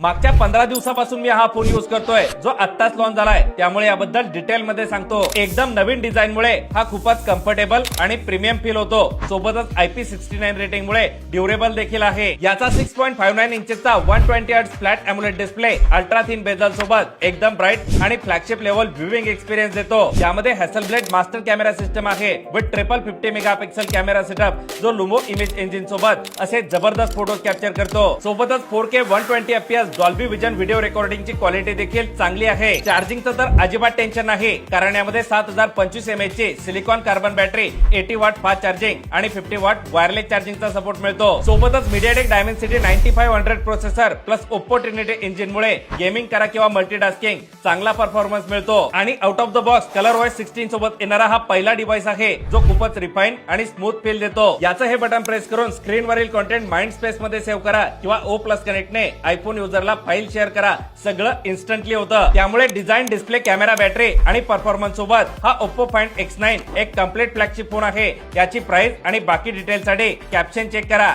मागच्या 15 दिवसापासून मी हा फोन युज करतोय, जो आत्ताच लॉन्च झालाय, त्यामुळे याबद्दल डिटेल मध्ये सांगतो। एकदम नवीन डिझाइन मुळे हा खूपच कम्फर्टेबल आणि प्रीमियम फील होतो। सोबतच IP69 रेटिंग मुळे ड्युरेबल देखील आहे। याचा 6.59 इंचचा 120 hertz flat AMOLED display ultra thin bezel सोबत एकदम ब्राईट आणि फ्लॅगशिप लेवल व्ह्यूइंग एक्सपिरियन्स देतो। यामध्ये हॅसलब्लेड मास्टर कॅमेरा सिस्टम आहे with triple 50 megapixel camera setup, जो लुमो इमेज इंजिन सोबत असे जबरदस्त फोटो कॅप्चर करतो। सोबतच 4K 120 FPS Dolby vision video रेकॉर्डिंगची क्वालिटी देखील चांगली आहे। चार्जिंगचं तर अजिबात टेन्शन नाही, कारण यामध्ये 7025 mAh ची silicon carbon battery, 80 watt fast charging आणि 50 वॉट वायरलेस चार्जिंगचा सपोर्ट मिळतो। सोबतच MediaTek Dimensity 9500 processor plus Oppo Trinity engine मुळे गेमिंग करा किंवा मल्टीटास्किंग चांगला परफॉर्मन्स मिळतो। आणि out of the box ColorOS 16 सोबत येणारा हा पहिला डिव्हाइस आहे, जो खूपच रिफाईन आणि स्मूथ फील देतो। याचं हे बटन प्रेस करून स्क्रीनवरील कंटेंट माइंड स्पेस मध्ये सेव्ह करा किंवा O+ कनेक्टने आयफोन युजरला फाईल शेअर करा, सगळं इन्स्टंटली होतं। त्यामुळे डिझाइन, डिस्प्ले, कॅमेरा, बॅटरी आणि परफॉर्मन्स सोबत हा Oppo Find X9 एक कम्प्लीट फ्लॅगशिप फोन आहे। याची प्राइस आणि बाकी डिटेल्ससाठी कॅप्शन चेक करा।